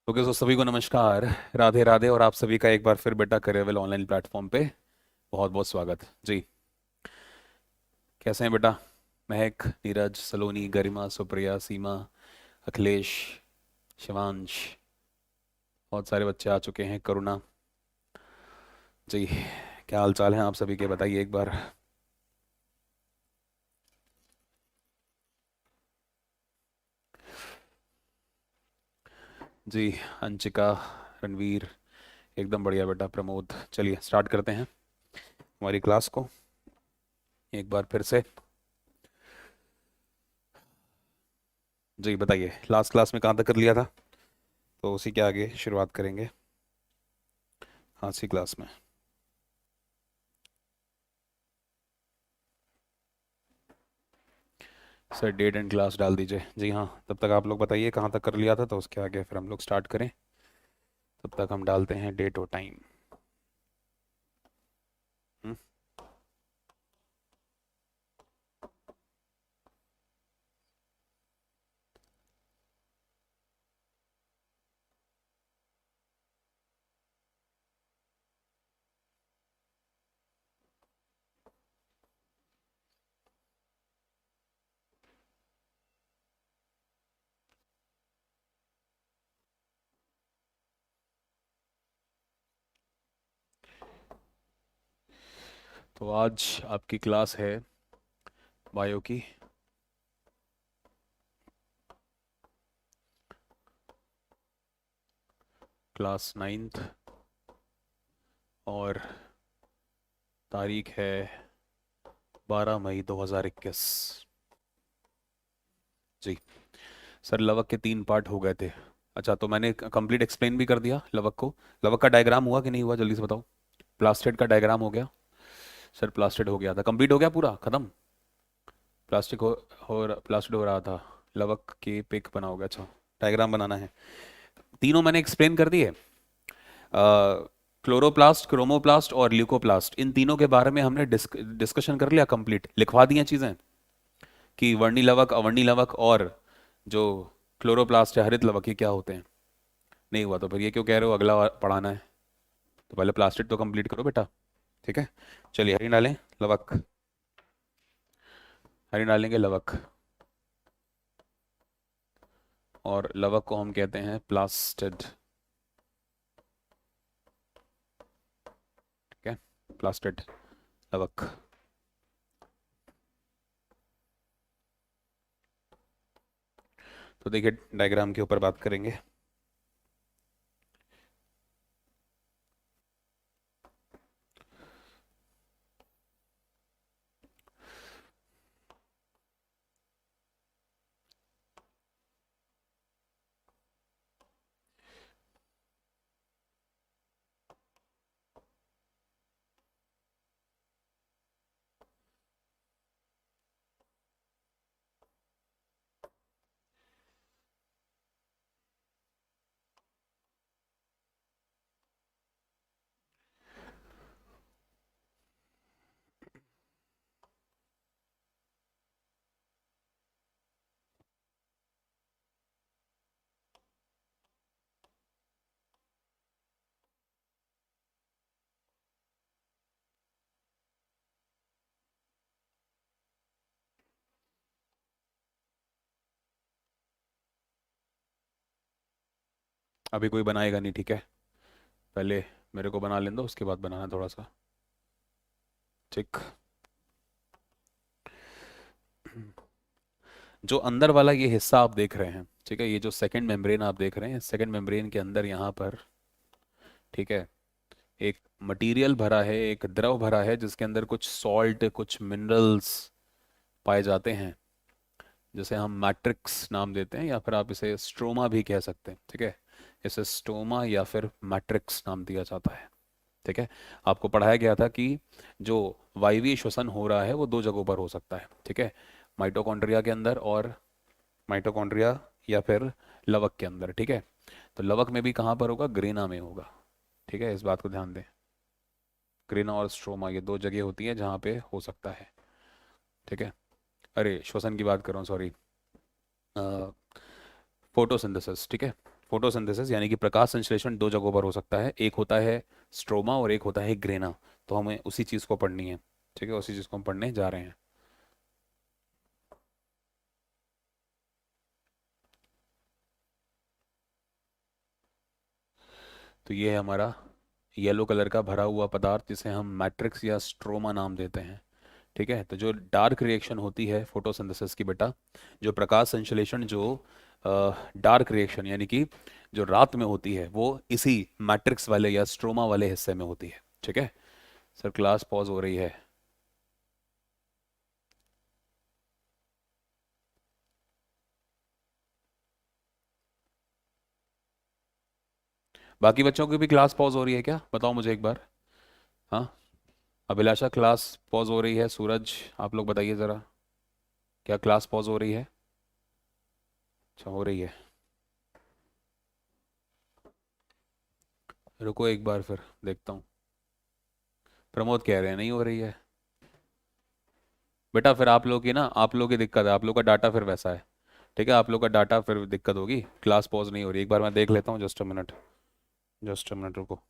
Okay, सो सभी को नमस्कार। राधे राधे। और आप सभी का एक बार फिर बेटा करियरवेल ऑनलाइन प्लेटफॉर्म पे बहुत बहुत स्वागत जी। कैसे हैं बेटा? महक, नीरज, सलोनी, गरिमा, सुप्रिया, सीमा, अखिलेश, शिवांश, बहुत सारे बच्चे आ चुके हैं। करुणा जी, क्या हाल चाल है आप सभी के, बताइए एक बार। जी, अंशिका, रणवीर, एकदम बढ़िया बेटा। प्रमोद, चलिए स्टार्ट करते हैं हमारी क्लास को एक बार फिर से। जी बताइए, लास्ट क्लास में कहाँ तक कर लिया था? तो उसी के आगे शुरुआत करेंगे आज की क्लास में। सर डेट एंड क्लास डाल दीजिए। जी हाँ, तब तक आप लोग बताइए कहाँ तक कर लिया था, तो उसके आगे फिर हम लोग स्टार्ट करें। तब तक हम डालते हैं डेट और टाइम। तो आज आपकी क्लास है बायो की। क्लास नाइन्थ, और तारीख है 12 मई 2021। जी सर, लवक के 3 पार्ट हो गए थे। अच्छा, तो मैंने कंप्लीट एक्सप्लेन भी कर दिया लवक को। लवक का डायग्राम हुआ कि नहीं हुआ, जल्दी से बताओ। प्लास्टेड का डायग्राम हो गया? सर प्लास्टेड हो गया था, कंप्लीट हो गया पूरा, खत्म। प्लास्टिक प्लास्टिड हो रहा था। लवक की पिक बना होगा। अच्छा, डायग्राम बनाना है। तीनों मैंने एक्सप्लेन कर दिए। क्लोरोप्लास्ट, क्रोमोप्लास्ट और ल्यूकोप्लास्ट, इन तीनों के बारे में हमने डिस्कशन कर लिया, कंप्लीट लिखवा दी हैं चीज़ें कि वर्णी लवक, अवर्णी लवक और जो क्लोरोप्लास्ट है, हरित लवक, ये क्या होते हैं। नहीं हुआ तो फिर ये क्यों कह रहे हो अगला पढ़ाना है? तो पहले प्लास्टिक तो कंप्लीट करो बेटा। ठीक है, चलिए हरी डालें। लवक, हरी डालेंगे लवक। और लवक को हम कहते हैं प्लास्टिड। ठीक है, प्लास्टिड लवक। तो देखिए, डायग्राम के ऊपर बात करेंगे। अभी कोई बनाएगा नहीं, ठीक है? पहले मेरे को बना लेने दो, उसके बाद बनाना थोड़ा सा। ठीक। जो अंदर वाला ये हिस्सा आप देख रहे हैं, ठीक है, ये जो सेकंड मेम्ब्रेन आप देख रहे हैं, सेकंड मेम्ब्रेन के अंदर यहाँ पर, ठीक है, एक मटेरियल भरा है, एक द्रव भरा है जिसके अंदर कुछ सॉल्ट, कुछ मिनरल्स पाए जाते हैं, जिसे हम मैट्रिक्स नाम देते हैं, या फिर आप इसे स्ट्रोमा भी कह सकते हैं। ठीक है, इसे स्टोमा या फिर मैट्रिक्स नाम दिया जाता है। ठीक है, आपको पढ़ाया गया था कि जो वायवीय श्वसन हो रहा है वो दो जगहों पर हो सकता है। ठीक है, माइटोकॉन्ड्रिया के अंदर, और माइटोकॉन्ड्रिया या फिर लवक के अंदर। ठीक है, तो लवक में भी कहाँ पर होगा? ग्रेना में होगा। ठीक है, इस बात को ध्यान दें। ग्रेना और स्ट्रोमा, ये दो जगह होती हैं जहाँ पे हो सकता है। ठीक है, अरे श्वसन की बात कर रहा हूँ, सॉरी, फोटोसिंथेसिस। ठीक है, फोटोसिंथेसिस यानी कि प्रकाश संश्लेषण दो जगहों पर हो सकता है, एक होता है स्ट्रोमा और एक होता है ग्रेना। तो हमें उसी चीज़ को पढ़नी है, ठीक है, उसी चीज़ को हम पढ़ने जा रहे हैं। तो ये है हमारा येलो कलर का भरा हुआ पदार्थ जिसे हम मैट्रिक्स या स्ट्रोमा नाम देते हैं। ठीक है, तो जो डार्क रिएक्शन होती है फोटोसिंथेसिस की बेटा, जो प्रकाश संश्लेषण, जो डार्क रिएक्शन यानी कि जो रात में होती है, वो इसी मैट्रिक्स वाले या स्ट्रोमा वाले हिस्से में होती है। ठीक है सर, क्लास पॉज हो रही है। बाकी बच्चों की भी क्लास पॉज हो रही है क्या, बताओ मुझे एक बार। हाँ, अभिलाषा क्लास पॉज हो रही है, सूरज आप लोग बताइए ज़रा, क्या क्लास पॉज हो रही है? अच्छा, हो रही है। रुको एक बार फिर देखता हूँ। प्रमोद कह रहे हैं नहीं हो रही है। बेटा फिर आप लोग की ना, आप लोग की दिक्कत है, आप लोग का डाटा फिर वैसा है। ठीक है, आप लोग का डाटा फिर दिक्कत होगी, क्लास पॉज नहीं हो रही। एक बार मैं देख लेता हूँ, just a minute, just a minute रुको।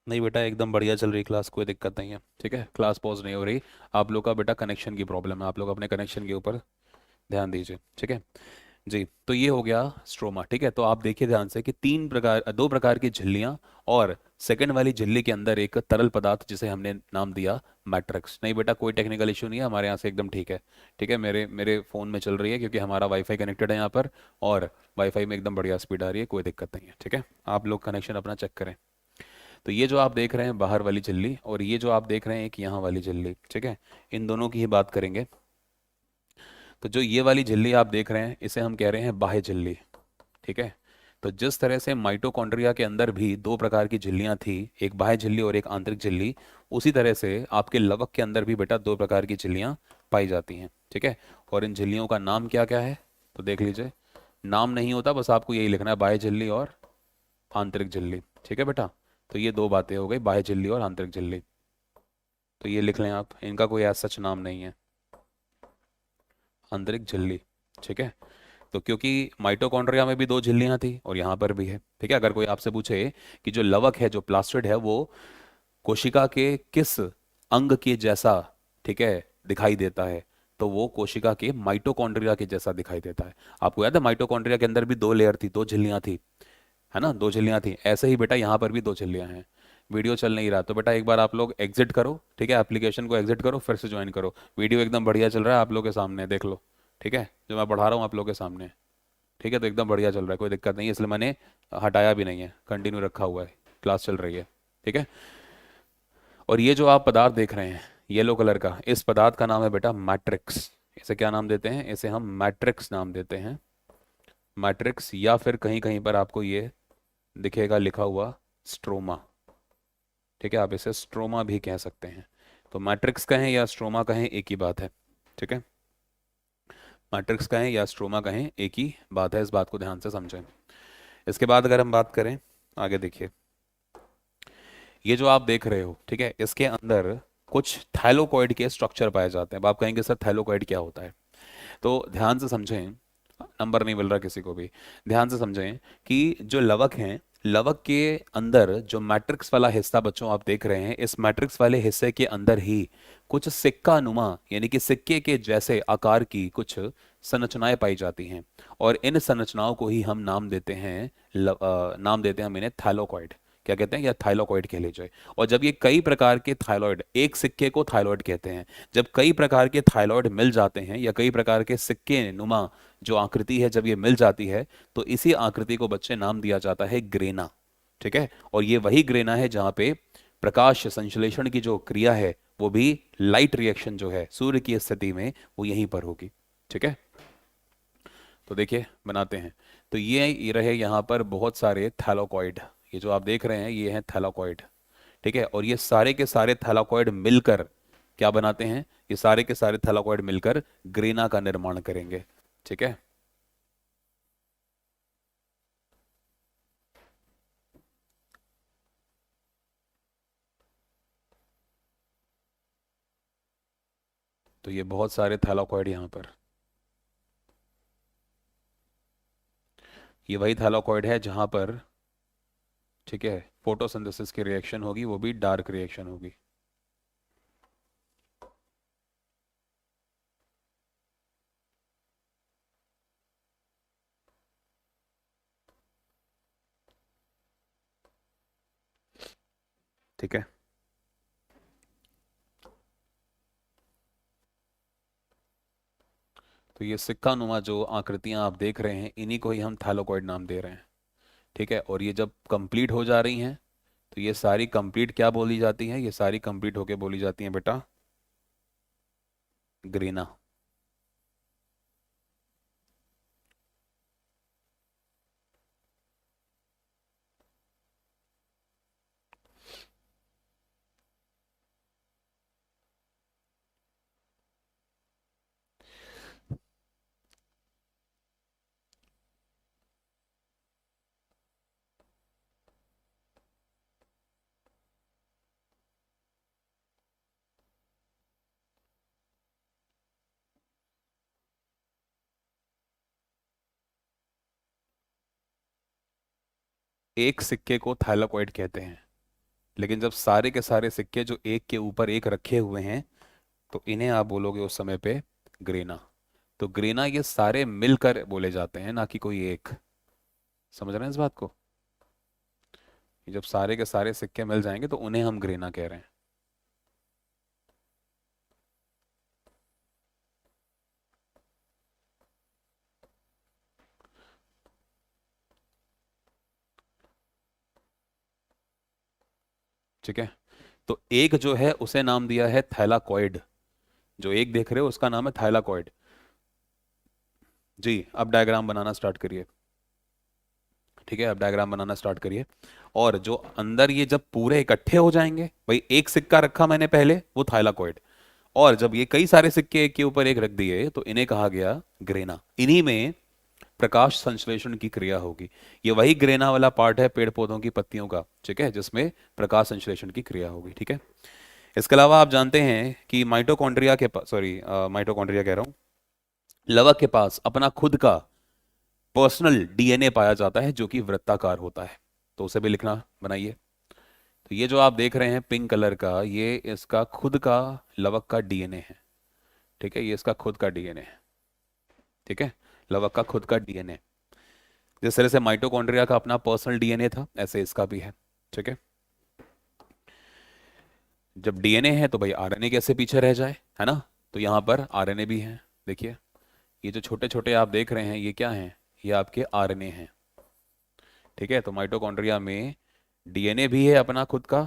नहीं बेटा, एकदम बढ़िया चल रही क्लास, कोई दिक्कत नहीं है। ठीक है, क्लास पॉज नहीं हो रही। आप लोग का बेटा कनेक्शन की प्रॉब्लम है, आप लोग अपने कनेक्शन के ऊपर ध्यान दीजिए। ठीक है जी, तो ये हो गया स्ट्रोमा। ठीक है, तो आप देखिए ध्यान से कि दो प्रकार की झिल्लियां, और सेकंड वाली झिल्ली के अंदर एक तरल पदार्थ जिसे हमने नाम दिया मैट्रिक्स। नहीं बेटा, कोई टेक्निकल इशू नहीं है, हमारे यहाँ से एकदम ठीक है। ठीक है, मेरे मेरे फ़ोन में चल रही है क्योंकि हमारा वाईफाई कनेक्टेड है यहाँ पर, और वाईफाई में एकदम बढ़िया स्पीड आ रही है, कोई दिक्कत नहीं है। ठीक है, आप लोग कनेक्शन अपना चेक करें। तो ये जो आप देख रहे हैं बाहर वाली झिल्ली, और ये जो आप देख रहे हैं एक यहाँ वाली झिल्ली, ठीक है, इन दोनों की ही बात करेंगे। तो जो ये वाली झिल्ली आप देख रहे हैं इसे हम कह रहे हैं बाह्य झिल्ली। ठीक है, तो जिस तरह से माइटोकॉन्ड्रिया के अंदर भी दो प्रकार की झिल्लियां थी, एक बाह्य झिल्ली और एक आंतरिक झिल्ली, उसी तरह से आपके लवक के अंदर भी बेटा दो प्रकार की झिल्लियां पाई जाती हैं। ठीक है, और इन झिल्लियों का नाम क्या क्या है, तो देख लीजिए। नाम नहीं होता, बस आपको यही लिखना है, बाह्य झिल्ली और आंतरिक झिल्ली। ठीक है बेटा, तो ये दो बातें हो गई, बाह्य झिल्ली और आंतरिक झिल्ली। तो ये लिख लें आप, इनका कोई ऐसा सच नाम नहीं है, आंतरिक झिल्ली। ठीक है, तो क्योंकि माइटोकॉन्ड्रिया में भी दो झिल्लियां थी और यहाँ पर भी है। ठीक है, अगर कोई आपसे पूछे कि जो लवक है, जो प्लास्टिड है, वो कोशिका के किस अंग के जैसा, ठीक है, दिखाई देता है, तो वो कोशिका के माइटोकॉन्ड्रिया के जैसा दिखाई देता है। आपको याद है माइटोकॉन्ड्रिया के अंदर भी दो लेयर थी, दो झिल्लियां थी, है ना, दो झिल्लियां थी। ऐसे ही बेटा यहाँ पर भी दो झिल्लियां हैं। वीडियो चल नहीं रहा तो बेटा एक बार आप लोग एग्जिट करो, ठीक है, एप्लीकेशन को एग्जिट करो, फिर से ज्वाइन करो। वीडियो एकदम बढ़िया चल रहा है, आप लोग के सामने देख लो। ठीक है, जो मैं पढ़ा रहा हूँ आप लोग के सामने। ठीक है, तो एकदम बढ़िया चल रहा है, कोई दिक्कत नहीं है, इसलिए मैंने हटाया भी नहीं है, कंटिन्यू रखा हुआ है, क्लास चल रही है। ठीक है, और ये जो आप पदार्थ देख रहे हैं येलो कलर का, इस पदार्थ का नाम है बेटा मैट्रिक्स। इसे क्या नाम देते हैं, इसे हम मैट्रिक्स नाम देते हैं, मैट्रिक्स, या फिर कहीं कहीं पर आपको ये दिखेगा लिखा हुआ स्ट्रोमा। ठीक है, आप इसे स्ट्रोमा भी कह सकते हैं। तो मैट्रिक्स कहें या स्ट्रोमा कहें एक ही बात है। ठीक है, मैट्रिक्स कहें या स्ट्रोमा कहें एक ही बात है, इस बात को ध्यान से समझें। इसके बाद अगर हम बात करें आगे, देखिए ये जो आप देख रहे हो, ठीक है, इसके अंदर कुछ थाइलोकॉइड के स्ट्रक्चर पाए जाते हैं। अब आप कहेंगे सर थाइलोकॉइड क्या होता है, तो ध्यान से समझें, नंबर नहीं मिल रहा किसी को भी, ध्यान से समझें कि जो लवक हैं, लवक के अंदर जो मैट्रिक्स वाला हिस्सा बच्चों आप देख रहे हैं, इस मैट्रिक्स वाले हिस्से के अंदर ही कुछ सिक्का नुमा यानी कि सिक्के के जैसे आकार की कुछ संरचनाएं पाई जाती हैं, और इन संरचनाओं को ही हम नाम देते हैं नाम देते हैं हम इन्हें थाइलोकॉइड। क्या कहते हैं, या थाइलोकॉइड कह लीजिए। और जब ये कई प्रकार के थाइलॉइड, एक सिक्के को थाइलॉइड कहते हैं, जब कई प्रकार के थाइलॉइड मिल जाते हैं या कई प्रकार के सिक्के नुमा जो आकृति है जब ये मिल जाती है, तो इसी आकृति को बच्चे नाम दिया जाता है ग्रेना। ठीक है, और ये वही ग्रेना है जहां पे प्रकाश संश्लेषण की जो क्रिया है, वो भी लाइट रिएक्शन जो है सूर्य की स्थिति में, वो यहीं पर होगी। ठीक है, तो देखिए बनाते हैं। तो ये रहे यहाँ पर बहुत सारे थैलाकॉइड, ये जो आप देख रहे हैं ये हैं थैलाकॉइड। ठीक है, और ये सारे के सारे थैलाकॉइड मिलकर क्या बनाते हैं, ये सारे के सारे थैलाकॉइड मिलकर ग्रेना का निर्माण करेंगे। ठीक है। तो ये बहुत सारे थैलाकॉइड यहाँ पर, ये वही थैलाकॉइड है जहाँ पर, ठीक है, फोटोसिंथेसिस की रिएक्शन होगी, वो भी डार्क रिएक्शन होगी। ठीक है। तो ये सिक्का नुमा जो आकृतियां आप देख रहे हैं, इन्हीं को ही हम थैलाकॉइड नाम दे रहे हैं। ठीक है। और ये जब कंप्लीट हो जा रही हैं, तो ये सारी कंप्लीट क्या बोली जाती हैं, ये सारी कंप्लीट होके बोली जाती हैं बेटा ग्रीना। एक सिक्के को थैलाकॉइड कहते हैं, लेकिन जब सारे के सारे सिक्के जो एक के ऊपर एक रखे हुए हैं, तो इन्हें आप बोलोगे उस समय पे ग्रेना। तो ग्रेना ये सारे मिलकर बोले जाते हैं, ना कि कोई एक। समझ रहे हैं इस बात को? कि जब सारे के सारे सिक्के मिल जाएंगे तो उन्हें हम ग्रेना कह रहे हैं। ठीक है। तो एक जो है उसे नाम दिया है थैलाकॉइड, जो एक देख रहे हो उसका नाम है थैलाकॉइड। जी, अब डायग्राम बनाना स्टार्ट करिए। ठीक है, अब डायग्राम बनाना स्टार्ट करिए। और जो अंदर ये जब पूरे इकट्ठे हो जाएंगे, भाई एक सिक्का रखा मैंने पहले, वो थाइलाकॉइड, और जब ये कई सारे सिक्के एक के ऊपर एक रख दिए, तो इन्हें कहा गया ग्रेना। इन्हीं में प्रकाश संश्लेषण की क्रिया होगी। ये वही ग्रेना वाला पार्ट है पेड़ पौधों की पत्तियों का, ठीक है, जिसमें प्रकाश संश्लेषण की क्रिया होगी। ठीक है। इसके अलावा आप जानते हैं कि माइटोकॉन्ड्रिया के पास, सॉरी, माइटोकॉन्ड्रिया कह रहा हूँ, लवक के पास अपना खुद का पर्सनल डीएनए पाया जाता है, जो कि वृत्ताकार होता है। तो उसे भी लिखना बनाइए। तो ये जो आप देख रहे हैं पिंक कलर का, ये इसका खुद का लवक का डीएनए है। ठीक है, ये इसका खुद का डीएनए है। ठीक है, लवक का खुद का डीएनए। जिस तरह से माइटोकॉन्ड्रिया का अपना पर्सनल डीएनए था, ऐसे इसका भी है। ठीक है। जब डीएनए है तो भाई आरएनए कैसे पीछे रह जाए, है ना? तो यहाँ पर आरएनए भी है। देखिए, ये जो छोटे छोटे आप देख रहे हैं, ये क्या हैं? ये आपके आरएनए हैं। ठीक है। तो माइटोकॉन्ड्रिया में डीएनए भी है अपना खुद का,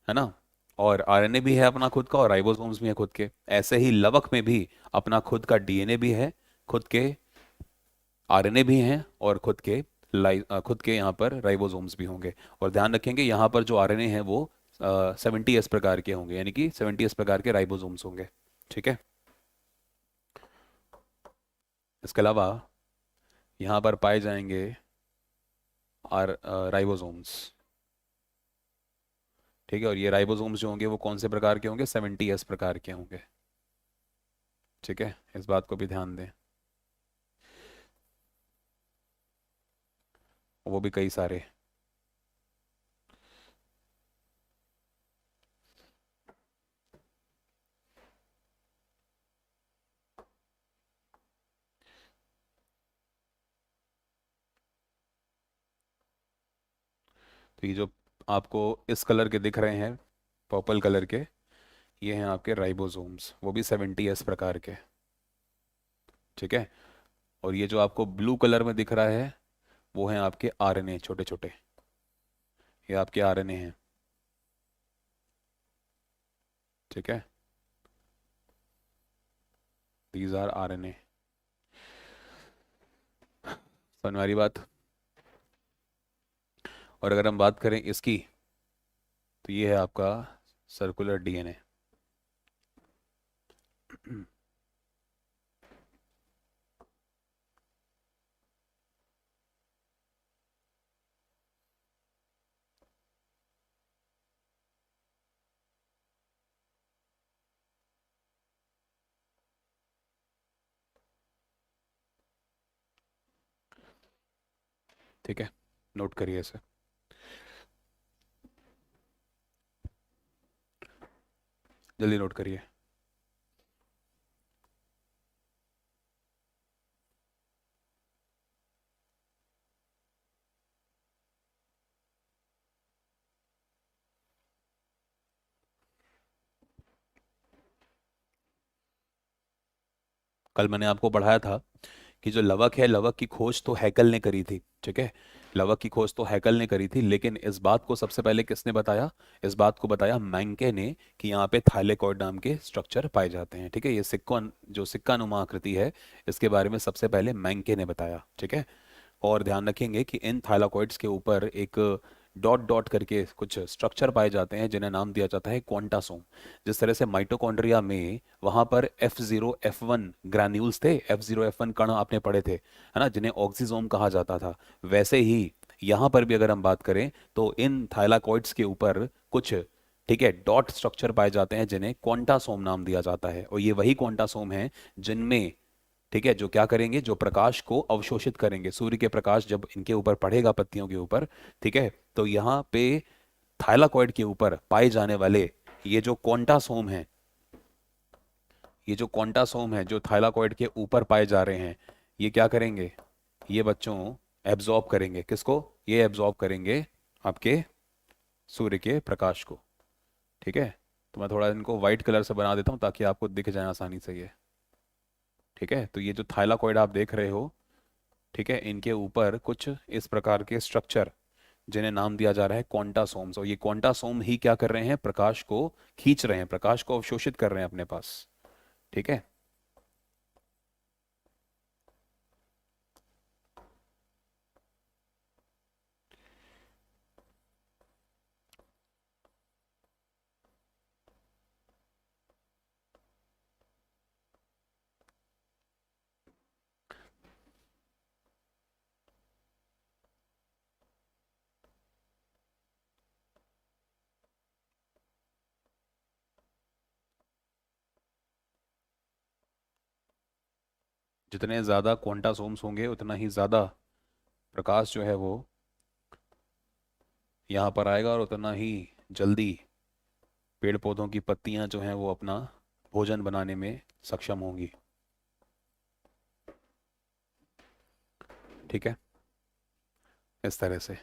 है ना, और आरएनए भी है अपना खुद का, और राइबोसोम्स भी है खुद के। ऐसे ही लवक में भी अपना खुद का डीएनए भी है, खुद के आरएनए भी हैं, और खुद के यहाँ पर राइबोसोम्स भी होंगे। और ध्यान रखेंगे यहाँ पर जो आरएनए हैं वो 70s प्रकार के होंगे, यानी कि 70s प्रकार के राइबोसोम्स होंगे। ठीक है। इसके अलावा यहाँ पर पाए जाएंगे राइबोसोम्स। ठीक है। और ये राइबोसोम्स जो होंगे वो कौन से प्रकार के होंगे? 70s प्रकार के होंगे। ठीक है, इस बात को भी ध्यान दें। वो भी कई सारे। तो ये जो आपको इस कलर के दिख रहे हैं, पर्पल कलर के, ये हैं आपके राइबोसोम्स, वो भी 70s प्रकार के। ठीक है। और ये जो आपको ब्लू कलर में दिख रहा है, वो हैं आपके आरएनए छोटे छोटे, ये आपके आरएनए हैं। ठीक है, दीज आर आरएनए। समझ में आ रही बात? और अगर हम बात करें इसकी, तो ये है आपका सर्कुलर डीएनए। ठीक है, नोट करिए इसे। जल्दी नोट करिए। कल मैंने आपको पढ़ाया था कि जो लवक है, लवक की खोज तो हैकल ने करी थी। ठीक है, लवक की खोज तो हैकल ने करी थी, लेकिन इस बात को सबसे पहले किसने बताया? इस बात को बताया मैंके ने, कि यहाँ पे थाइलेकॉइड नाम के स्ट्रक्चर पाए जाते हैं। ठीक है, ये जो सिक्का नुमा आकृति है, इसके बारे में सबसे पहले मैंके ने बताया। ठीक है, और ध्यान रखेंगे कि इन थाइलाकॉइड्स के ऊपर एक डॉट डॉट करके कुछ स्ट्रक्चर पाए जाते हैं, जिन्हें नाम दिया जाता है क्वांटासोम। जिस तरह से माइटोकॉन्ड्रिया में वहां पर F0 F1 ग्रैन्यूल्स थे, F0 F1 कण आपने पढ़े थे, है ना, जिन्हें ऑक्सीजोम कहा जाता था। वैसे ही यहाँ पर भी अगर हम बात करें तो इन थाइलाकॉइड्स के ऊपर कुछ, ठीक है, डॉट स्ट्रक्चर पाए जाते हैं, जिन्हें क्वांटासोम नाम दिया जाता है। और ये वही क्वांटासोम हैं जिनमें, ठीक है, जो क्या करेंगे, जो प्रकाश को अवशोषित करेंगे। सूर्य के प्रकाश जब इनके ऊपर पड़ेगा, पत्तियों के ऊपर, ठीक है, तो यहाँ पे थाइलाकॉइड के ऊपर पाए जाने वाले ये जो क्वांटासोम है, ये जो क्वांटासोम है जो थाइलाकॉइड के ऊपर पाए जा रहे हैं, ये क्या करेंगे, ये बच्चों एब्जॉर्ब करेंगे। किसको? ये एब्जॉर्ब करेंगे आपके सूर्य के प्रकाश को। ठीक है, तो मैं थोड़ा इनको व्हाइट कलर से बना देता हूँ ताकि आपको दिख जाए आसानी से ये। ठीक है, तो ये जो थाइलाकॉइड आप देख रहे हो, ठीक है, इनके ऊपर कुछ इस प्रकार के स्ट्रक्चर, जिन्हें नाम दिया जा रहा है क्वांटासोम्स। और ये क्वांटासोम ही क्या कर रहे हैं, प्रकाश को खींच रहे हैं, प्रकाश को अवशोषित कर रहे हैं अपने पास। ठीक है, जितने ज्यादा क्वांटासोम्स होंगे उतना ही ज्यादा प्रकाश जो है वो यहाँ पर आएगा, और उतना ही जल्दी पेड़ पौधों की पत्तियां जो हैं वो अपना भोजन बनाने में सक्षम होंगी। ठीक है, इस तरह से।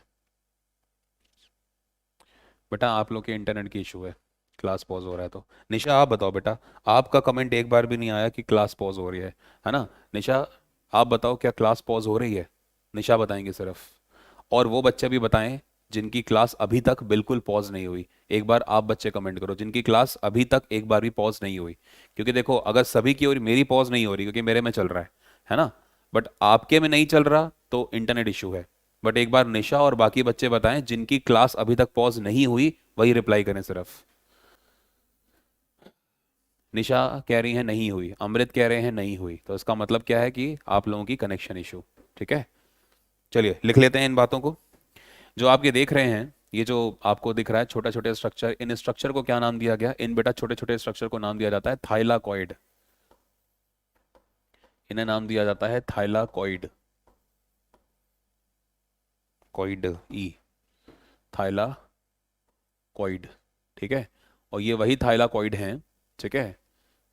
बेटा आप लोग के इंटरनेट की इशू है, क्लास पॉज हो रहा है। तो निशा आप बताओ बेटा, आपका कमेंट एक बार भी नहीं आया कि क्लास पॉज हो रही है ना? निशा आप बताओ, क्या क्लास पॉज हो रही है? निशा बताएंगे सिर्फ। और वो बच्चे भी बताएं जिनकी क्लास अभी तक बिल्कुल पॉज नहीं हुई। एक बार आप बच्चे कमेंट करो जिनकी क्लास अभी तक एक बार भी पॉज नहीं हुई। क्योंकि देखो, अगर सभी की, और मेरी पॉज नहीं हो रही क्योंकि मेरे में चल रहा है ना, बट आपके में नहीं चल रहा तो इंटरनेट इशू है। बट एक बार निशा और बाकी बच्चे बताएं जिनकी क्लास अभी तक पॉज नहीं हुई, वही रिप्लाई करें सिर्फ। निशा कह रही है नहीं हुई, अमृत कह रहे हैं नहीं हुई, तो इसका मतलब क्या है कि आप लोगों की कनेक्शन इशू। ठीक है, चलिए लिख लेते हैं इन बातों को। जो आप ये देख रहे हैं, ये जो आपको दिख रहा है छोटे छोटे स्ट्रक्चर, इन स्ट्रक्चर को क्या नाम दिया गया? इन बेटा छोटे छोटे स्ट्रक्चर को नाम दिया जाता है थाइलाकॉइड। इन्हें नाम दिया जाता है थाइलाकॉइड। कॉइड ई, थाइलाकॉइड। ठीक है, और ये वही थाइलाकॉइड हैं, ठीक है,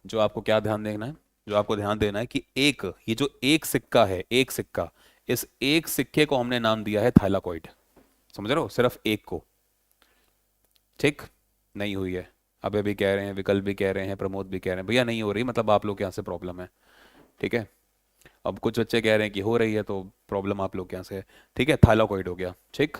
जो आपको क्या ध्यान देना है, जो आपको ध्यान देना है कि एक, ये जो एक सिक्का है, एक सिक्का, इस एक सिक्के को हमने नाम दिया है थाइलाकॉइड। समझ रहे हो? सिर्फ एक को। ठीक, नहीं हुई है। अबे भी कह रहे हैं, विकल्प भी कह रहे हैं, प्रमोद भी कह रहे हैं भैया नहीं हो रही, मतलब आप लोग के यहाँ से प्रॉब्लम है। ठीक है, अब कुछ बच्चे कह रहे हैं कि हो रही है, तो प्रॉब्लम आप लोग के यहाँ से है। ठीक है, थाइलाकॉइड हो गया। ठीक,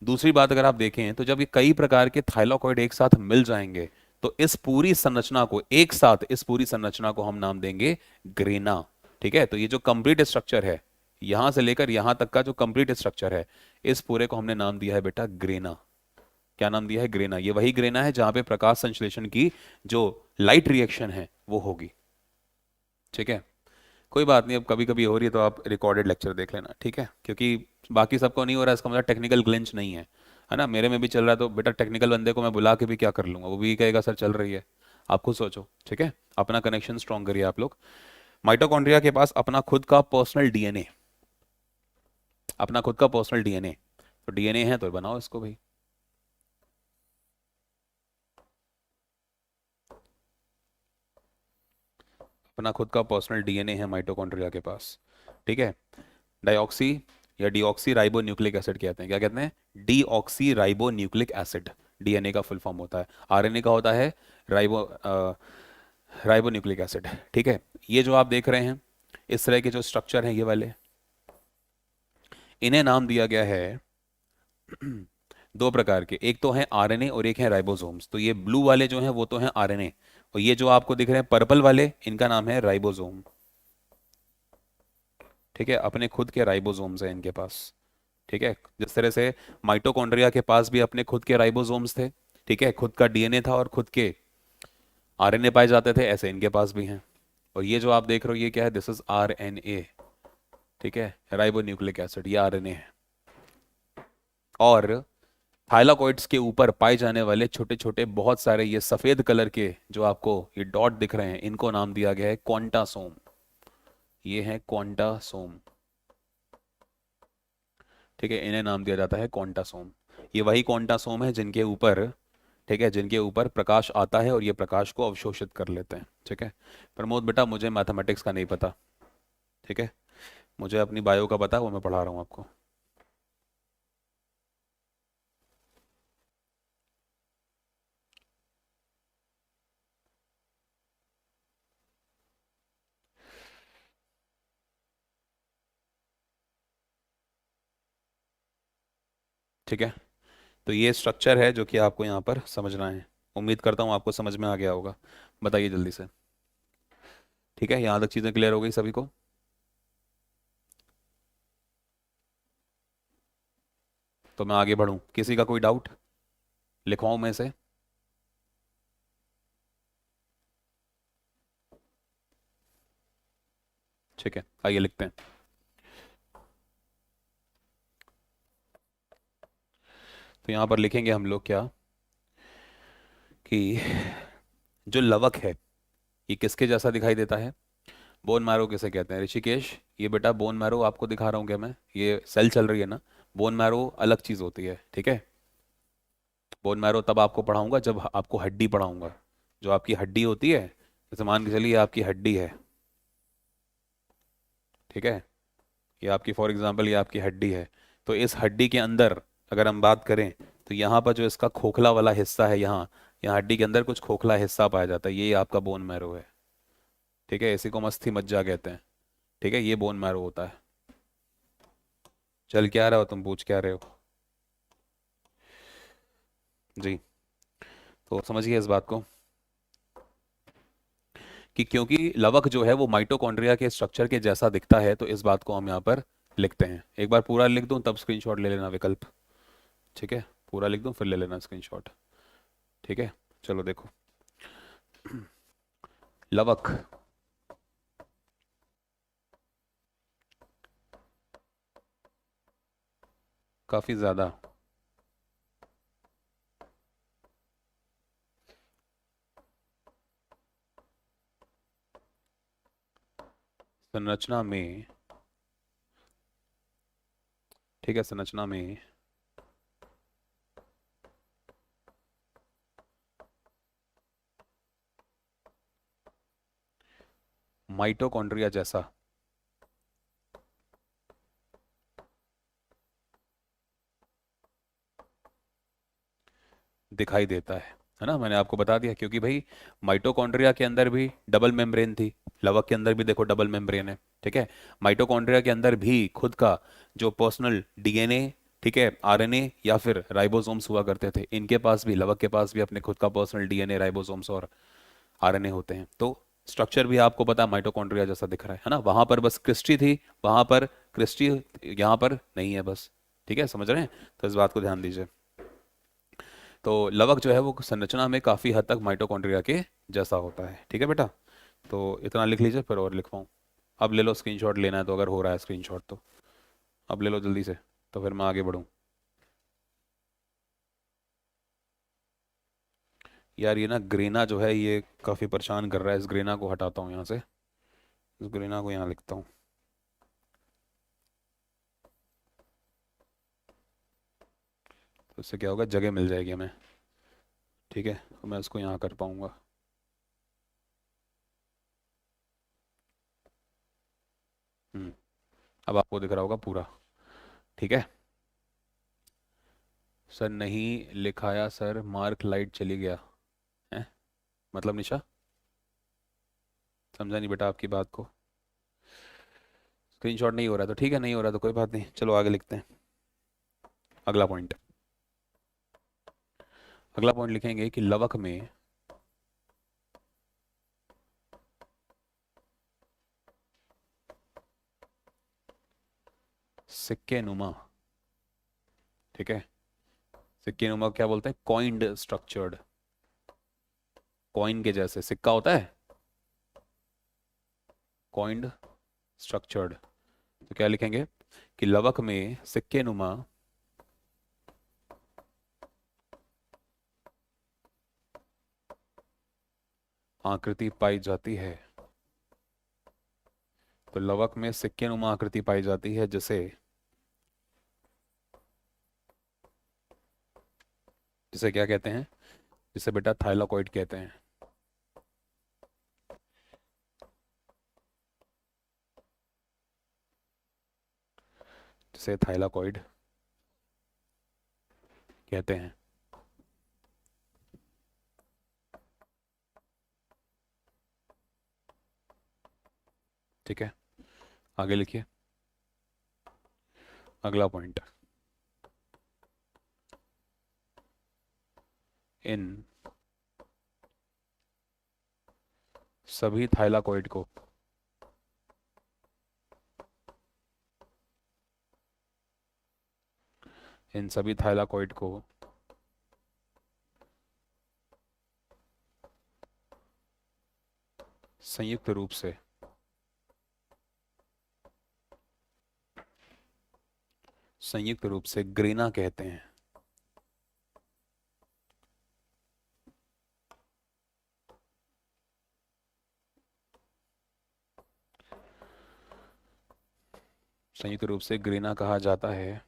दूसरी बात अगर आप देखें तो जब ये कई प्रकार के थाइलाकॉइड एक साथ मिल जाएंगे, तो इस पूरी संरचना को, एक साथ इस पूरी संरचना को हम नाम देंगे ग्रेना। ठीक है, तो ये जो कंप्लीट स्ट्रक्चर है, यहां से लेकर यहां तक का जो कंप्लीट स्ट्रक्चर है, इस पूरे को हमने नाम दिया है बेटा ग्रेना। क्या नाम दिया है? ग्रेना। ये वही ग्रेना है जहां पे प्रकाश संश्लेषण की जो लाइट रिएक्शन है वो होगी। ठीक है, कोई बात नहीं, अब कभी कभी हो रही है तो आप रिकॉर्डेड लेक्चर देख लेना, ठीक है, क्योंकि बाकी सबको नहीं हो रहा है, इसका मतलब टेक्निकल ग्लिच नहीं है ना, मेरे में भी चल रहा है, तो बेटा टेक्निकल बंदे को मैं बुला के भी क्या कर लूंगा, वो भी कहेगा सर चल रही है। आप खुद सोचो, ठीक है, अपना कनेक्शन स्ट्रॉन्ग करिए आप लोग। माइटोकॉन्ड्रिया के पास अपना खुद का पर्सनल डीएनए, अपना खुद का पर्सनल डीएनए, तो डीएनए है तो बनाओ इसको भाई। अपना खुद का पर्सनल डीएनए है माइटोकॉन्ड्रिया के पास, ठीक है। डाइऑक्सी या डीऑक्सी राइबो न्यूक्लिक एसिड कहते हैं, क्या कहते हैं, deoxy ribo nucleic acid, DNA का फुल फॉर्म होता है। आरएनए का होता है राइबो राइबो न्यूक्लिक एसिड, ठीक है। ये जो आप देख रहे हैं इस तरह के जो स्ट्रक्चर हैं ये वाले, इन्हें नाम दिया गया है दो प्रकार के, एक तो है आरएनए और एक है राइबोसोम्स। तो ये ब्लू वाले जो हैं वो तो हैं आरएनए, और ये जो आपको दिख रहे हैं पर्पल वाले, इनका नाम है राइबोसोम, ठीक है, अपने खुद के राइबोसोम्स हैं इनके पास, ठीक है। जिस तरह से माइटोकॉन्ड्रिया के पास भी अपने खुद के राइबोसोम्स थे, ठीक है, खुद का डीएनए था और खुद के आरएनए पाए जाते थे, ऐसे इनके पास भी हैं। और ये जो आप देख रहे हो ये क्या है, दिस इज आरएनए, ठीक है, राइबो न्यूक्लिक एसिड, ये आरएनए है। और थाइलाकोइड्स के ऊपर पाए जाने वाले छोटे छोटे बहुत सारे ये सफेद कलर के जो आपको ये डॉट दिख रहे हैं, इनको नाम दिया गया है क्वांटासोम, ये है क्वांटासोम, ठीक है, इन्हें नाम दिया जाता है क्वांटासोम। ये वही क्वांटासोम है जिनके ऊपर, ठीक है, जिनके ऊपर प्रकाश आता है और ये प्रकाश को अवशोषित कर लेते हैं, ठीक है। प्रमोद बेटा मुझे मैथमेटिक्स का नहीं पता, ठीक है, मुझे अपनी बायो का पता है, वो मैं पढ़ा रहा हूँ आपको। ठीक है, तो ये स्ट्रक्चर है जो कि आपको यहाँ पर समझना है, उम्मीद करता हूँ आपको समझ में आ गया होगा, बताइए जल्दी से। ठीक है, यहाँ तक चीज़ें क्लियर हो गई सभी को। तो मैं आगे बढ़ूँ, किसी का कोई डाउट लिखवाऊँ मैं से? ठीक है, आइए लिखते हैं। तो यहाँ पर लिखेंगे हम लोग क्या, कि जो लवक है ये किसके जैसा दिखाई देता है, बोन मैरो किसे कहते हैं ऋषिकेश, ये बेटा बोन मैरो आपको दिखा रहा हूँ क्या मैं, ये सेल चल रही है ना, बोन मैरो अलग चीज़ होती है, ठीक है। बोन मैरो तब आपको पढ़ाऊंगा जब आपको हड्डी पढ़ाऊंगा, जो आपकी हड्डी होती है, जैसे मान के चलिए आपकी हड्डी है, ठीक है, ये आपकी फॉर एग्जांपल ये आपकी हड्डी है, तो इस हड्डी के अंदर अगर हम बात करें तो यहाँ पर जो इसका खोखला वाला हिस्सा है, यहाँ यहाँ हड्डी के अंदर कुछ खोखला हिस्सा पाया जाता है, ये आपका बोन मैरो है, ठीक है, इसी को मस्ती मज्जा कहते हैं, ठीक है, ये बोन मैरो होता है। चल क्या रहे हो तुम, पूछ क्या रहे हो जी, तो समझिए इस बात को, कि क्योंकि लवक जो है वो माइटोकॉन्ड्रिया के स्ट्रक्चर के जैसा दिखता है, तो इस बात को हम यहाँ पर लिखते हैं। एक बार पूरा लिख दूं तब स्क्रीनशॉट ले लेना विकल्प, ठीक है, पूरा लिख दूं फिर ले लेना स्क्रीनशॉट, ठीक है। चलो देखो, लवक, काफी ज्यादा संरचना में, ठीक है, संरचना में माइटोकॉन्ड्रिया जैसा दिखाई देता है ना, मैंने आपको बता दिया, क्योंकि भाई माइटोकॉन्ड्रिया के अंदर भी डबल मेम्ब्रेन थी, लवक के अंदर भी देखो डबल मेम्ब्रेन है, ठीक है। माइटोकॉन्ड्रिया के अंदर भी खुद का जो पर्सनल डीएनए, ठीक है, आरएनए या फिर राइबोसोम्स हुआ करते थे, इनके पास भी, लवक के पास भी अपने खुद का पर्सनल डीएनए, राइबोसोम्स और आरएनए होते हैं। तो स्ट्रक्चर भी आपको पता है माइटोकॉन्ड्रिया जैसा दिख रहा है ना, वहां पर बस क्रिस्टी थी, वहां पर क्रिस्टी यहाँ पर नहीं है बस, ठीक है, समझ रहे हैं, तो इस बात को ध्यान दीजिए। तो लवक जो है वो संरचना में काफी हद तक माइटोकॉन्ड्रिया के जैसा होता है, ठीक है बेटा। तो इतना लिख लीजिए, फिर और लिखवाऊँ। अब ले लो स्क्रीनशॉट, लेना है तो, अगर हो रहा है स्क्रीनशॉट तो अब ले लो जल्दी से, तो फिर मैं आगे बढ़ूँ। यार ये ना ग्रेना जो है ये काफ़ी परेशान कर रहा है, इस ग्रेना को हटाता हूँ यहाँ से, इस ग्रेना को यहाँ लिखता हूँ। तो इससे क्या होगा, जगह मिल जाएगी हमें। ठीक है, तो मैं इसको यहाँ कर पाऊँगा। हम्म। अब आपको दिख रहा होगा पूरा। ठीक है। सर नहीं लिखाया सर, मार्क लाइट चली गया है। मतलब निशा, समझा नहीं बेटा आपकी बात को। स्क्रीनशॉट नहीं हो रहा तो ठीक है, नहीं हो रहा तो कोई बात नहीं, चलो आगे लिखते हैं। अगला पॉइंट, अगला पॉइंट लिखेंगे कि लवक में सिक्के नुमा, ठीक है, सिक्के नुमा क्या बोलते हैं, कॉइंड स्ट्रक्चर्ड, कॉइन के जैसे सिक्का होता है, कॉइंड स्ट्रक्चर्ड। तो क्या लिखेंगे कि लवक में सिक्के नुमा आकृति पाई जाती है। तो लवक में सिक्के नुमा आकृति पाई जाती है, जिसे जिसे क्या कहते हैं, जिसे बेटा थाइलाकॉइड कहते हैं। जिसे थाइलाकॉइड कहते हैं। ठीक है, आगे लिखिए अगला पॉइंट। इन सभी थाइलाकॉइड को इन सभी थाइलाकॉइड को संयुक्त रूप से ग्रेना कहते हैं। संयुक्त रूप से ग्रेना कहा जाता है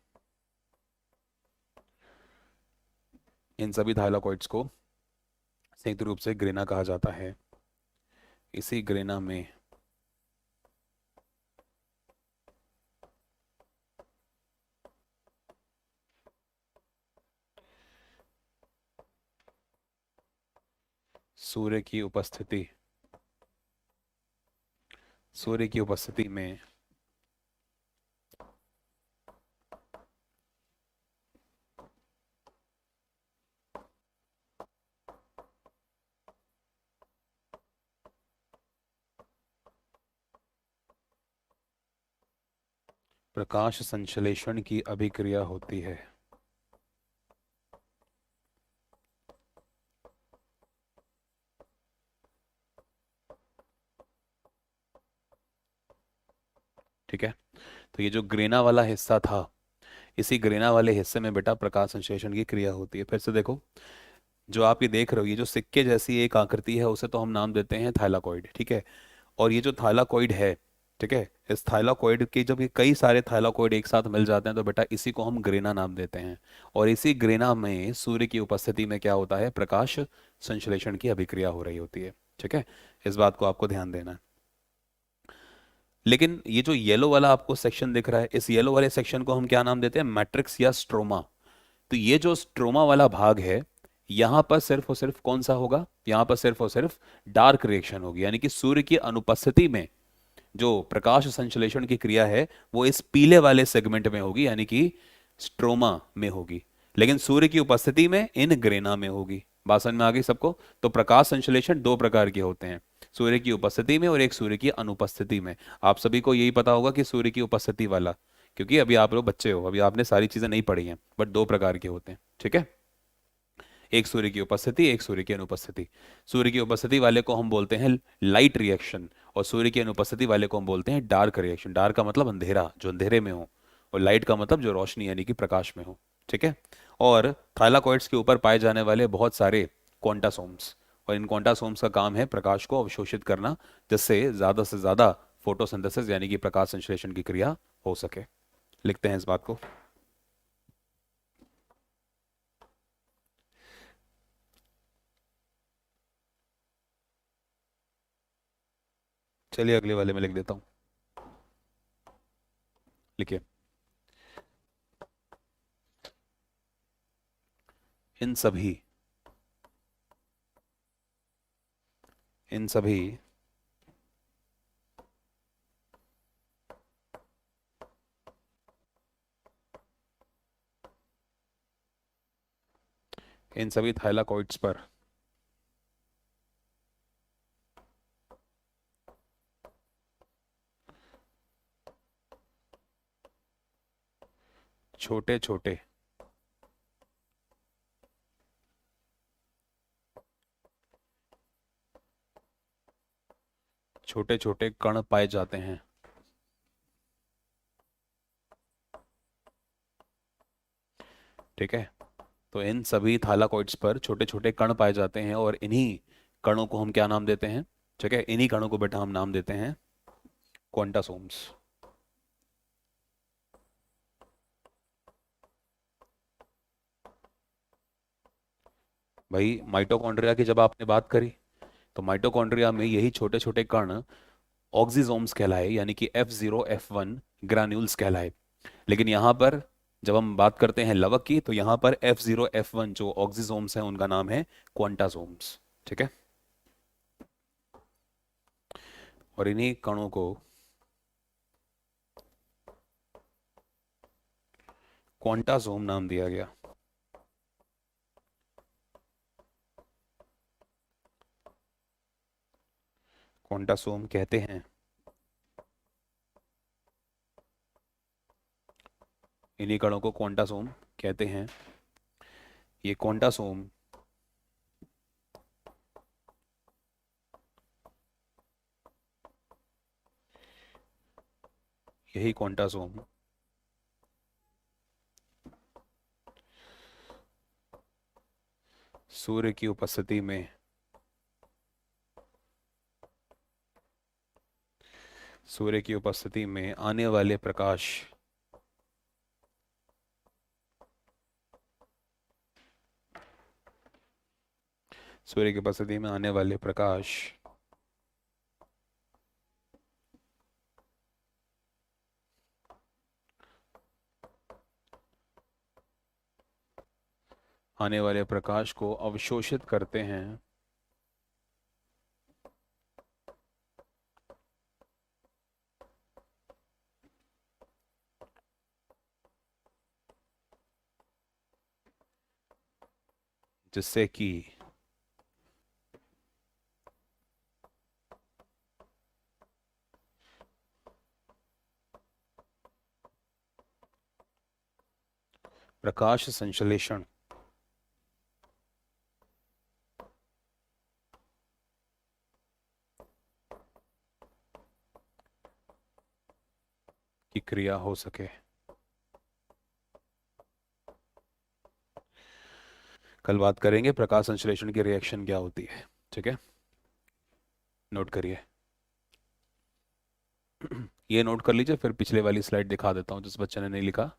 इन सभी थाइलाकॉइड्स को, संयुक्त रूप से ग्रेना कहा जाता है। इसी ग्रेना में सूर्य की उपस्थिति में प्रकाश संश्लेषण की अभिक्रिया होती है। ठीक है, तो ये जो ग्रेना वाला हिस्सा था, इसी ग्रेना वाले हिस्से में बेटा प्रकाश संश्लेषण की क्रिया होती है। फिर से देखो, जो आप ये देख रहे हो, ये जो सिक्के जैसी एक आकृति है, उसे तो हम नाम देते हैं थाइलाकॉइड। ठीक है, और ये जो थाइलाकॉइड है, ठीक है, इस थाइलाकॉइड के जब ये कई सारे थाइलाकॉइड एक साथ मिल जाते हैं तो बेटा इसी को हम ग्रेना नाम देते हैं। और इसी ग्रेना में सूर्य की उपस्थिति में क्या होता है, प्रकाश संश्लेषण की अभिक्रिया हो रही होती है। ठीक है, इस बात को आपको ध्यान देना है। लेकिन ये जो येलो वाला आपको सेक्शन दिख रहा है, इस येलो वाले सेक्शन को हम क्या नाम देते हैं, मैट्रिक्स या स्ट्रोमा। तो ये जो स्ट्रोमा वाला भाग है, यहां पर सिर्फ और सिर्फ कौन सा होगा, यहां पर सिर्फ और सिर्फ डार्क रिएक्शन होगी, यानी कि सूर्य की अनुपस्थिति में जो प्रकाश संश्लेषण की क्रिया है वो इस पीले वाले सेगमेंट में होगी, यानी कि स्ट्रोमा में होगी। लेकिन सूर्य की उपस्थिति में इन ग्रेना में होगी। बात समझ में आ गई सबको? तो प्रकाश संश्लेषण दो प्रकार के होते हैं, सूर्य की उपस्थिति में और एक सूर्य की अनुपस्थिति में। आप सभी को यही पता होगा कि सूर्य की उपस्थिति वाला, क्योंकि अभी आप लोग बच्चे हो, अभी आपने सारी चीजें नहीं पढ़ी हैं, बट दो प्रकार के होते हैं। ठीक है, एक सूर्य की उपस्थिति, एक सूर्य की अनुपस्थिति। सूर्य की उपस्थिति वाले को हम बोलते हैं लाइट रिएक्शन, और सूर्य की अनुपस्थिति वाले को हम बोलते हैं डार्क रिएक्शन। डार्क का मतलब अंधेरा, जो अंधेरे में हो, और लाइट का मतलब जो रोशनी यानी कि प्रकाश में हो। ठीक है। और थाइलाकॉइड्स के ऊपर पाए जाने वाले बहुत सारे क्वांटासोम्स, और इन क्वांटासोम्स का काम है प्रकाश को अवशोषित करना, जिससे ज़्यादा से ज़्यादा फोटोसिंथेसिस यानी कि प्रकाश संश्लेषण की क्रिया हो सके। लिखते हैं इस बात को। चलिए अगले वाले में लिख देता हूँ। लिखिए। इन सभी इन सभी इन सभी थाइलाकॉइड्स पर छोटे छोटे छोटे छोटे कण पाए जाते हैं। ठीक है। तो इन सभी थाइलाकॉइड्स पर छोटे छोटे कण पाए जाते हैं, और इन्हीं कणों को हम क्या नाम देते हैं? ठीक है, इन्हीं कणों को बेटा हम नाम देते हैं क्वांटासोम्स। भाई माइटोकॉन्ड्रिया की जब आपने बात करी, तो माइटोकॉन्ड्रिया में यही छोटे छोटे कण ऑक्सीजोम्स कहलाए, यानी कि F0 F1 ग्रान्यूल्स कहलाए। लेकिन यहाँ पर जब हम बात करते हैं लवक की, तो यहाँ पर F0 F1 जो ऑक्सीजोम्स हैं उनका नाम है क्वांटासोम्स। ठीक है। और इन्हीं कणों को क्वांटासोम नाम दिया गया। क्वांटासोम कहते हैं इन्हीं कणों को क्वांटासोम कहते हैं। ये क्वांटासोम यही क्वांटासोम सूर्य की उपस्थिति में सूर्य की उपस्थिति में आने वाले प्रकाश सूर्य की उपस्थिति में आने वाले प्रकाश आने वाले प्रकाश को अवशोषित करते हैं। जिससे कि प्रकाश संश्लेषण की क्रिया हो सके। कल बात करेंगे प्रकाश संश्लेषण की रिएक्शन क्या होती है। ठीक है, नोट करिए। ये नोट कर लीजिए, फिर पिछले वाली स्लाइड दिखा देता हूँ जिस बच्चे ने नहीं लिखा।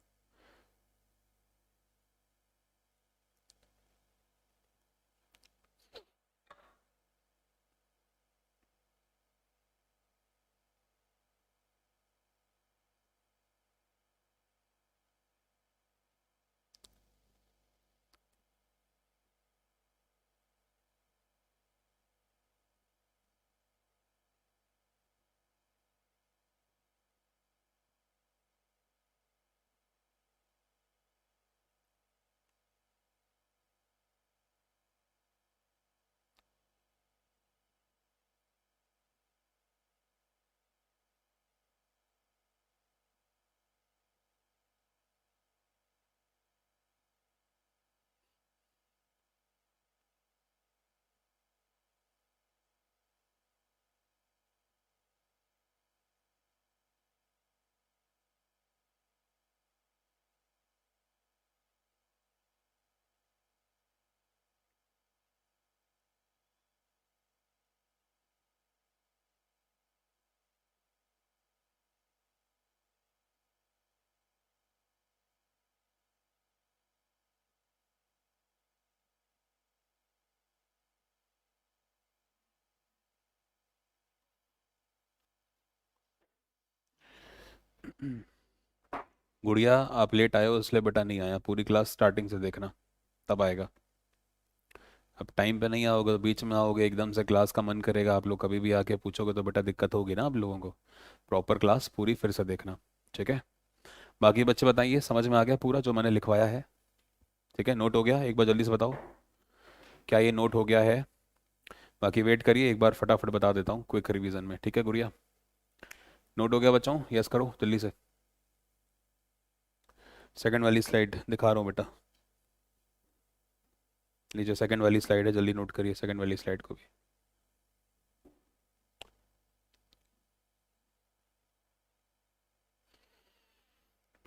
गुड़िया आप लेट आए हो इसलिए बेटा नहीं आया, पूरी क्लास स्टार्टिंग से देखना तब आएगा। अब टाइम पे नहीं आओगे तो बीच में आओगे एकदम से, क्लास का मन करेगा, आप लोग कभी भी आके पूछोगे तो बेटा दिक्कत होगी ना आप लोगों को। प्रॉपर क्लास पूरी फिर से देखना, ठीक है। बाकी बच्चे बताइए समझ में आ गया पूरा जो मैंने लिखवाया है? ठीक है, नोट हो गया? एक बार जल्दी से बताओ, क्या ये नोट हो गया है? बाकी वेट करिए, एक बार फटाफट बता देता हूँ क्विक रिवीजन में, ठीक है गुड़िया? नोट हो गया बच्चों? यस करो जल्दी से। सेकंड वाली स्लाइड दिखा रहा हूँ बेटा, लीजिए सेकंड वाली स्लाइड है, जल्दी नोट करिए सेकंड वाली स्लाइड को भी।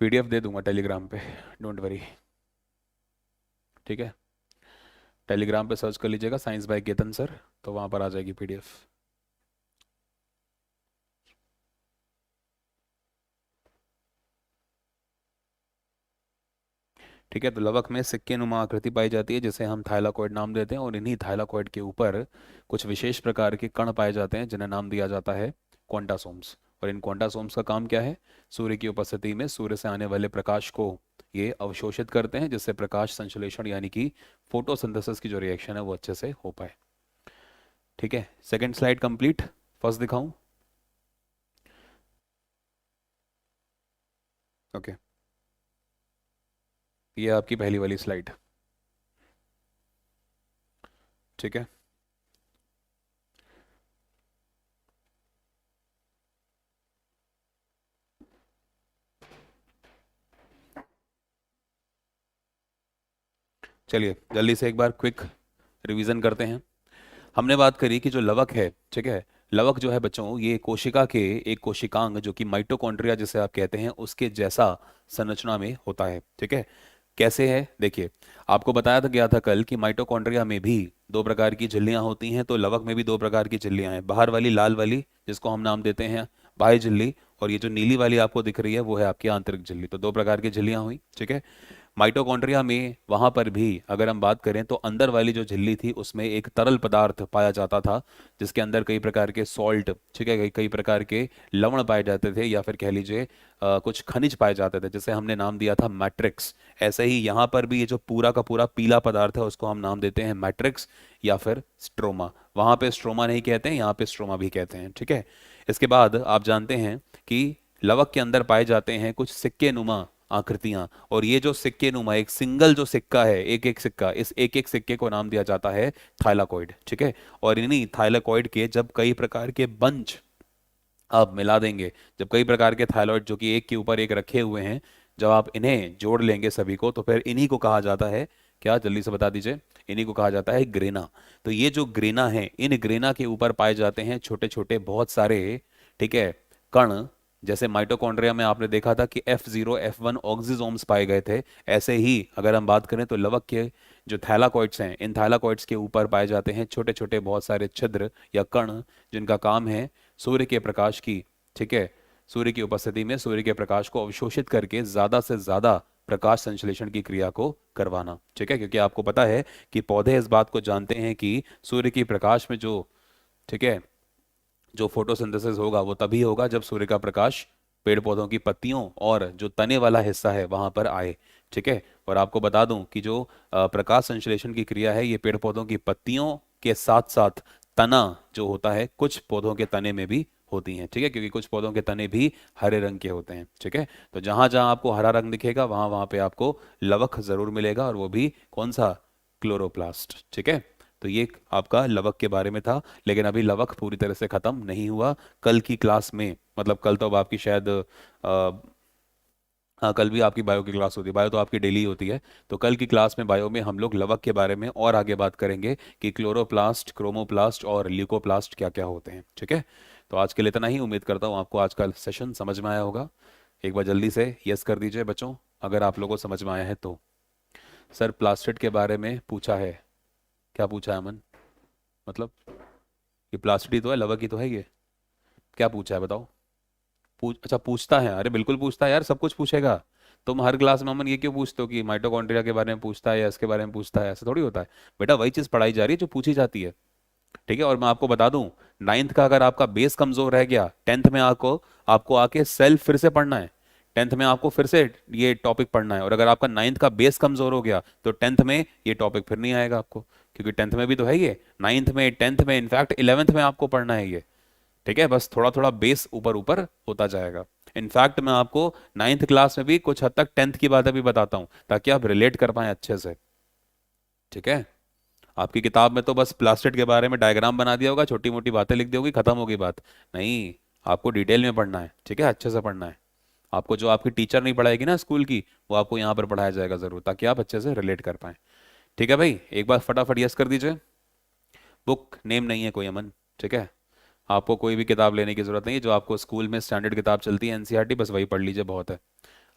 पीडीएफ दे दूंगा टेलीग्राम पे, डोंट वरी, ठीक है। टेलीग्राम पे सर्च कर लीजिएगा साइंस बाय केतन सर, तो वहाँ पर आ जाएगी पीडीएफ। ठीक है, तो लवक में सिक्के नुमा आकृति पाई जाती है जिसे हम थाइलाकोइड नाम देते हैं, और इन्हीं थाइलाकोइड के ऊपर कुछ विशेष प्रकार के कण पाए जाते हैं जिन्हें नाम दिया जाता है क्वांटासोम्स। और इन क्वांटासोम्स का काम क्या है? सूर्य की उपस्थिति में सूर्य से आने वाले प्रकाश को ये अवशोषित करते हैं, जिससे प्रकाश संश्लेषण यानी कि फोटोसिंथेसिस की जो रिएक्शन है वो अच्छे से हो पाए। ठीक है, सेकेंड स्लाइड कंप्लीट। फर्स्ट दिखाऊं? ओके, ये आपकी पहली वाली स्लाइड, ठीक है। चलिए जल्दी से एक बार क्विक रिवीजन करते हैं। हमने बात करी कि जो लवक है, ठीक है, लवक जो है बच्चों, ये कोशिका के एक कोशिकांग जो कि माइटोकॉन्ड्रिया जिसे आप कहते हैं उसके जैसा संरचना में होता है, ठीक है। कैसे है देखिए, आपको बताया था गया था कल कि माइटोकॉन्ड्रिया में भी दो प्रकार की झिल्लियां होती हैं, तो लवक में भी दो प्रकार की झिल्लियां हैं। बाहर वाली लाल वाली जिसको हम नाम देते हैं बाह्य झिल्ली, और ये जो नीली वाली आपको दिख रही है वो है आपकी आंतरिक झिल्ली। तो दो प्रकार की झिल्लियां हुई, ठीक है। माइटोकॉन्ड्रिया में वहां पर भी अगर हम बात करें तो अंदर वाली जो झिल्ली थी उसमें एक तरल पदार्थ पाया जाता था, जिसके अंदर कई प्रकार के सॉल्ट, ठीक है, कई प्रकार के लवण पाए जाते थे, या फिर कह लीजिए कुछ खनिज पाए जाते थे, जिसे हमने नाम दिया था मैट्रिक्स। ऐसे ही यहाँ पर भी ये जो पूरा का पूरा पीला पदार्थ है उसको हम नाम देते हैं मैट्रिक्स या फिर स्ट्रोमा। वहां पे स्ट्रोमा नहीं कहते हैं, यहाँ पे स्ट्रोमा भी कहते हैं, ठीक है। इसके बाद आप जानते हैं कि लवक के अंदर पाए जाते हैं कुछ सिक्के नुमा आकृतियां, और ये जो सिक्के नुमा एक सिंगल जो सिक्का है, एक एक सिक्का, इस एक एक सिक्के को नाम दिया जाता है थाइलाकॉइड, ठीक है। और इन्हीं थाइलाकॉइड के जब कई प्रकार के बंच आप मिला देंगे, जब कई प्रकार के थायराइड जो कि एक के ऊपर एक रखे हुए हैं, जब आप इन्हें जोड़ लेंगे सभी को, तो फिर इन्हीं को कहा जाता है क्या? जल्दी से बता दीजिए। इन्हीं को कहा जाता है ग्रेना। तो ये जो ग्रेना है, इन ग्रेना के ऊपर पाए जाते हैं छोटे छोटे बहुत सारे, ठीक है, कण। जैसे माइटोकॉन्ड्रिया में आपने देखा था कि F0 F1 ऑक्सीजोम्स पाए गए थे, ऐसे ही अगर हम बात करें तो लवक के जो थैलाकॉइड्स हैं, इन थैलाकॉइड्स के ऊपर पाए जाते हैं छोटे छोटे बहुत सारे छिद्र या कण, जिनका काम है सूर्य के प्रकाश की, ठीक है, सूर्य की उपस्थिति में सूर्य के प्रकाश को अवशोषित करके ज्यादा से ज्यादा प्रकाश संश्लेषण की क्रिया को करवाना, ठीक है। क्योंकि आपको पता है कि पौधे इस बात को जानते हैं कि सूर्य की प्रकाश में जो, ठीक है, जो फोटोसिंथेसिस होगा वो तभी होगा जब सूर्य का प्रकाश पेड़ पौधों की पत्तियों और जो तने वाला हिस्सा है वहां पर आए, ठीक है। और आपको बता दूं कि जो प्रकाश संश्लेषण की क्रिया है ये पेड़ पौधों की पत्तियों के साथ साथ तना जो होता है कुछ पौधों के तने में भी होती हैं, ठीक है, क्योंकि कुछ पौधों के तने भी हरे रंग के होते हैं, ठीक है। तो जहां जहां आपको हरा रंग दिखेगा वहां वहां पे आपको लवक जरूर मिलेगा, और वो भी कौन सा? क्लोरोप्लास्ट, ठीक है। तो ये आपका लवक के बारे में था, लेकिन अभी लवक पूरी तरह से खत्म नहीं हुआ। कल की क्लास में, मतलब कल तो अब आपकी शायद हाँ, कल भी आपकी बायो की क्लास होती है, बायो तो आपकी डेली होती है। तो कल की क्लास में बायो में हम लोग लवक के बारे में और आगे बात करेंगे कि क्लोरोप्लास्ट, क्रोमोप्लास्ट और ल्यूकोप्लास्ट क्या क्या होते हैं, ठीक है। तो आज के लिए इतना ही, उम्मीद करता हूँ आपको आज का सेशन समझ में आया होगा। एक बार जल्दी से यस कर दीजिए बच्चों अगर आप लोगों को समझ में आया है तो। सर प्लास्टिड के बारे में पूछा है, क्या पूछा है अमन? मतलब ये प्लास्टिड ही तो है, लवक ही तो है ये, क्या पूछा है बताओ? अच्छा पूछता है, अरे बिल्कुल पूछता है यार, सब कुछ पूछेगा। तुम हर क्लास में अमन ये क्यों पूछते हो कि माइटोकॉन्ड्रिया के बारे में पूछता है या इसके बारे में पूछता है? ऐसा थोड़ी होता है बेटा, वही चीज पढ़ाई जा रही है जो पूछी जाती है, ठीक है। और मैं आपको बता दूं, नाइन्थ का अगर आपका बेस कमजोर रह गया, टेंथ में आपको आपको आके सेल फिर से पढ़ना है। 10th में आपको फिर से ये टॉपिक पढ़ना है, और अगर आपका 9th का बेस कमजोर हो गया तो 10th में ये टॉपिक फिर नहीं आएगा आपको, क्योंकि 10th में भी तो है ये, 9th में, 10th में, इनफैक्ट 11th में आपको पढ़ना है ये। ठीक है, बस थोड़ा थोड़ा बेस ऊपर ऊपर होता जाएगा। इनफैक्ट मैं आपको 9th क्लास में भी कुछ हद तक 10th की बातें भी बताता हूँ, ताकि आप रिलेट कर पाए अच्छे से। ठीक है, आपकी किताब में तो बस प्लास्टिड के बारे में डायग्राम बना दिया होगा, छोटी मोटी बातें लिख दी होगी, खत्म होगी बात। नहीं, आपको डिटेल में पढ़ना है। ठीक है, अच्छे से पढ़ना है। आपको जो आपकी टीचर नहीं पढ़ाएगी ना स्कूल की, वो आपको यहाँ पर पढ़ाया जाएगा जरूर, ताकि आप अच्छे से रिलेट कर पाए। ठीक है भाई, एक बार फटाफट यस कर दीजिए। बुक नेम नहीं है कोई, अमन। ठीक है, आपको कोई भी किताब लेने की जरूरत नहीं है, जो आपको स्कूल में स्टैंडर्ड किताब चलती है एनसीईआरटी, बस वही पढ़ लीजिए, बहुत है।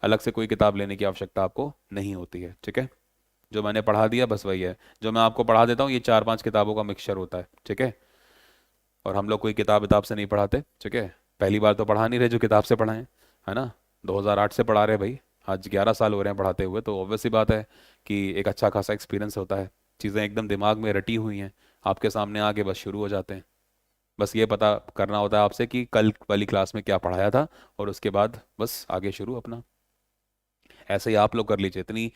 अलग से कोई किताब लेने की आवश्यकता आपको नहीं होती है। ठीक है, जो मैंने पढ़ा दिया बस वही है, जो मैं आपको पढ़ा देता हूँ ये 4-5 किताबों का मिक्सचर होता है। ठीक है, और हम लोग कोई किताब से नहीं पढ़ाते। ठीक है, पहली बार तो पढ़ा नहीं रहे जो किताब से पढ़ाएं, है ना। 2008 से पढ़ा रहे भाई, आज 11 साल हो रहे हैं पढ़ाते हुए, तो ऑब्वियस सी बात है कि एक अच्छा खासा एक्सपीरियंस होता है। चीज़ें एकदम दिमाग में रटी हुई हैं, आपके सामने आके बस शुरू हो जाते हैं। बस ये पता करना होता है आपसे कि कल वाली क्लास में क्या पढ़ाया था, और उसके बाद बस आगे शुरू अपना। ऐसे ही आप लोग कर लीजिए।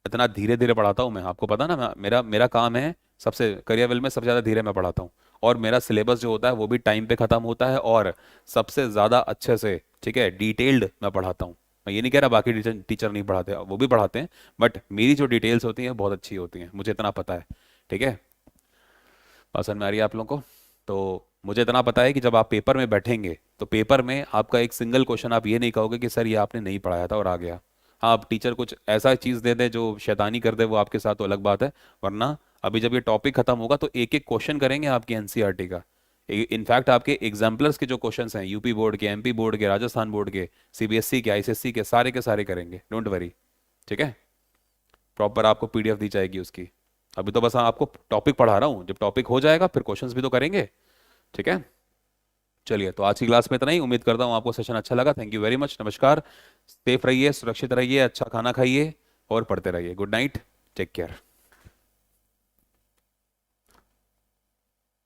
इतना धीरे धीरे पढ़ाता हूँ मैं, आपको पता ना, मेरा मेरा काम है सबसे, करियर में सबसे ज़्यादा धीरे मैं पढ़ाता हूँ। और मेरा सिलेबस जो होता है वो भी टाइम पे ख़त्म होता है, और सबसे ज़्यादा अच्छे से, ठीक है, डिटेल्ड मैं पढ़ाता हूँ। मैं ये नहीं कह रहा बाकी टीचर टीचर नहीं पढ़ाते, वो भी पढ़ाते हैं, बट मेरी जो डिटेल्स होती हैं बहुत अच्छी होती हैं, मुझे इतना पता है। ठीक है, पसंद में आ रही है आप लोगों को? तो मुझे इतना पता है कि जब आप पेपर में बैठेंगे तो पेपर में आपका एक सिंगल क्वेश्चन आप ये नहीं कहोगे कि सर ये आपने नहीं पढ़ाया था और आ गया। हाँ, आप टीचर कुछ ऐसा चीज़ दे दे जो शैतानी कर दे वो आपके साथ, तो अलग बात है। वरना अभी जब ये टॉपिक खत्म होगा तो एक एक क्वेश्चन करेंगे आपकी एनसीईआरटी का। इनफैक्ट आपके एग्जाम्पलर्स के जो क्वेश्चंस हैं, यूपी बोर्ड के, एमपी बोर्ड के, राजस्थान बोर्ड के, सीबीएसई के सारे के सारे करेंगे, डोंट वरी। ठीक है, प्रॉपर आपको पीडीएफ दी जाएगी उसकी। अभी तो बस आपको टॉपिक पढ़ा रहा हूँ, जब टॉपिक हो जाएगा फिर क्वेश्चंस भी तो करेंगे। ठीक है, चलिए, तो आज की क्लास में इतना ही। उम्मीद करता हूँ आपको सेशन अच्छा लगा। थैंक यू वेरी मच, नमस्कार। सेफ रहिए, सुरक्षित रहिए, अच्छा खाना खाइए और पढ़ते रहिए। Good night, take care.